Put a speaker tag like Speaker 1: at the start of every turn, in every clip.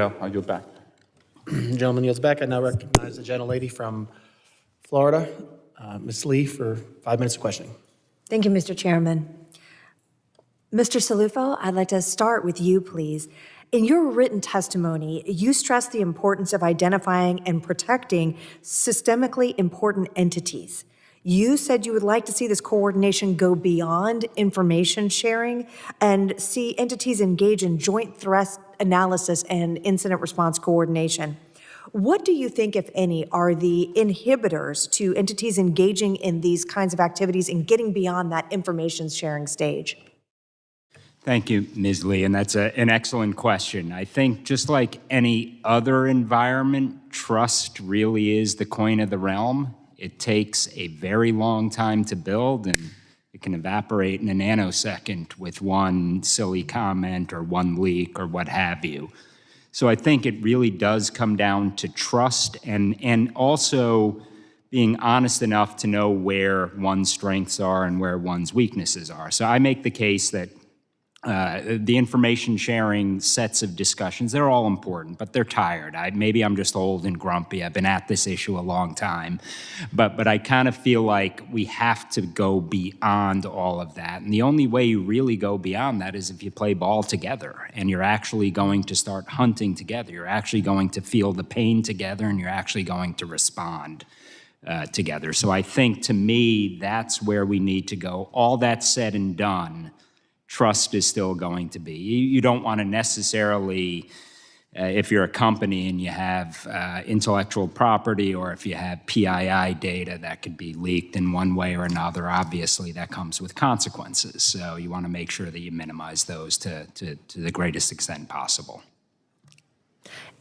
Speaker 1: I'll yield back.
Speaker 2: Gentleman yields back. I now recognize the gentlelady from Florida, Ms. Lee, for 5 minutes of questioning.
Speaker 3: Thank you, Mr. Chairman. Mr. Salufo, I'd like to start with you, please. In your written testimony, you stressed the importance of identifying and protecting systemically important entities. You said you would like to see this coordination go beyond information sharing and see entities engage in joint threat analysis and incident response coordination. What do you think, if any, are the inhibitors to entities engaging in these kinds of activities and getting beyond that information sharing stage?
Speaker 4: Thank you, Ms. Lee, and that's an excellent question. I think just like any other environment, trust really is the coin of the realm. It takes a very long time to build, and it can evaporate in a nanosecond with one silly comment or one leak or what have you. So I think it really does come down to trust and also being honest enough to know where one's strengths are and where one's weaknesses are. So I make the case that the information sharing sets of discussions, they're all important, but they're tired. Maybe I'm just old and grumpy. I've been at this issue a long time. But I kind of feel like we have to go beyond all of that. And the only way you really go beyond that is if you play ball together and you're actually going to start hunting together. You're actually going to feel the pain together and you're actually going to respond together. So I think, to me, that's where we need to go. All that said and done, trust is still going to be. You don't want to necessarily, if you're a company and you have intellectual property, or if you have PII data that could be leaked in one way or another, obviously that comes with consequences. So you want to make sure that you minimize those to the greatest extent possible.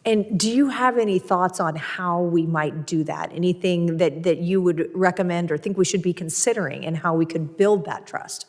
Speaker 3: And do you have any thoughts on how we might do that? Anything that you would recommend or think we should be considering and how we could build that trust?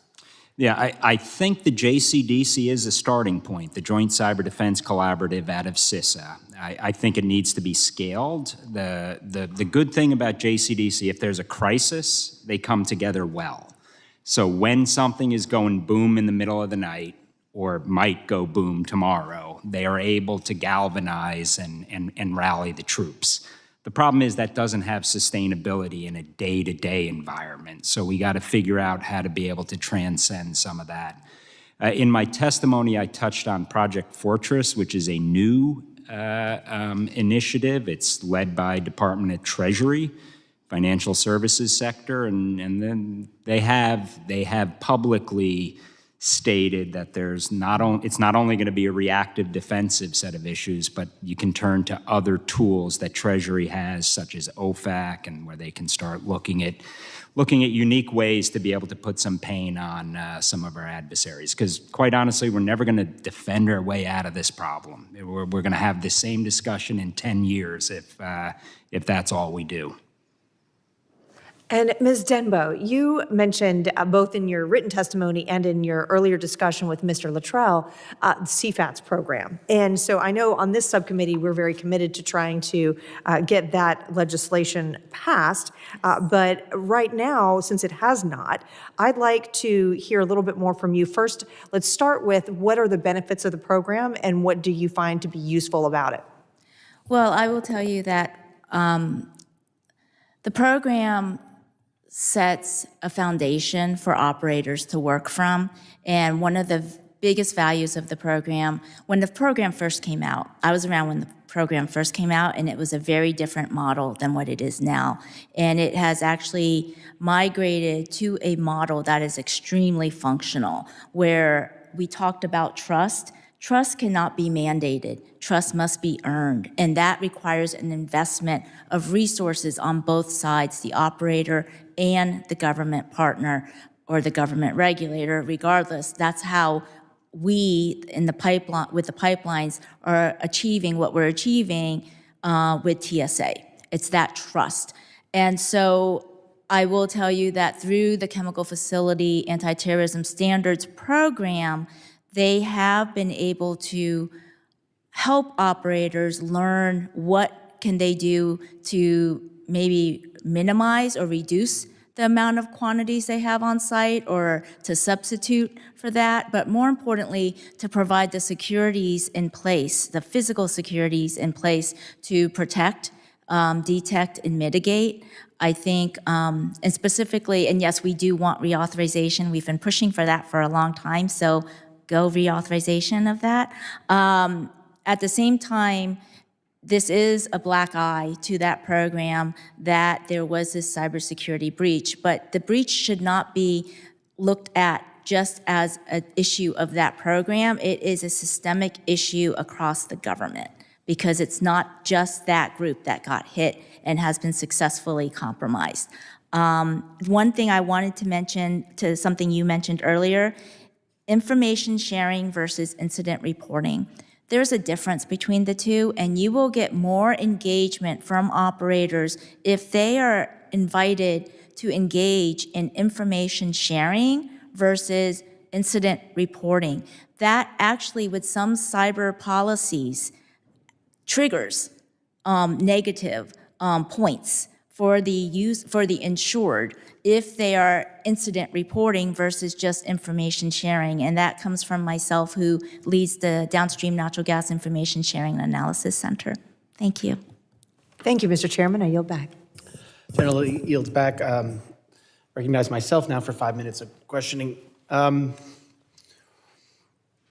Speaker 4: Yeah, I think the JCDC is a starting point, the Joint Cyber Defense Collaborative out of CISA. I think it needs to be scaled. The good thing about JCDC, if there's a crisis, they come together well. So when something is going boom in the middle of the night, or might go boom tomorrow, they are able to galvanize and rally the troops. The problem is that doesn't have sustainability in a day-to-day environment. So we got to figure out how to be able to transcend some of that. In my testimony, I touched on Project Fortress, which is a new initiative. It's led by Department of Treasury, financial services sector, and then they have publicly stated that it's not only going to be a reactive defensive set of issues, but you can turn to other tools that Treasury has, such as OFAC, and where they can start looking at unique ways to be able to put some pain on some of our adversaries. Because quite honestly, we're never going to defend our way out of this problem. We're going to have the same discussion in 10 years if that's all we do.
Speaker 3: And Ms. Denbo, you mentioned both in your written testimony and in your earlier discussion with Mr. Luttrell, CFATS program. And so I know on this subcommittee, we're very committed to trying to get that legislation passed. But right now, since it has not, I'd like to hear a little bit more from you. First, let's start with what are the benefits of the program and what do you find to be useful about it?
Speaker 5: Well, I will tell you that the program sets a foundation for operators to work from. And one of the biggest values of the program, when the program first came out, I was around when the program first came out, and it was a very different model than what it is now. And it has actually migrated to a model that is extremely functional, where we talked about trust. Trust cannot be mandated. Trust must be earned, and that requires an investment of resources on both sides, the operator and the government partner or the government regulator. Regardless, that's how we in the pipeline with the pipelines are achieving what we're achieving with TSA. It's that trust. And so I will tell you that through the Chemical Facility Anti-Terrorism Standards Program, they have been able to help operators learn what can they do to maybe minimize or reduce the amount of quantities they have on site or to substitute for that, but more importantly, to provide the securities in place, the physical securities in place to protect, detect, and mitigate. I think, and specifically, and yes, we do want reauthorization. We've been pushing for that for a long time, so go reauthorization of that. At the same time, this is a black eye to that program that there was this cybersecurity breach, but the breach should not be looked at just as an issue of that program. It is a systemic issue across the government because it's not just that group that got hit and has been successfully compromised. One thing I wanted to mention to something you mentioned earlier, information sharing versus incident reporting. There's a difference between the two, and you will get more engagement from operators if they are invited to engage in information sharing versus incident reporting. That actually, with some cyber policies, triggers negative points for the insured if they are incident reporting versus just information sharing. And that comes from myself, who leads the Downstream Natural Gas Information Sharing and Analysis Center. Thank you.
Speaker 3: Thank you, Mr. Chairman. I yield back.
Speaker 2: General Lee yields back. Recognize myself now for 5 minutes of questioning.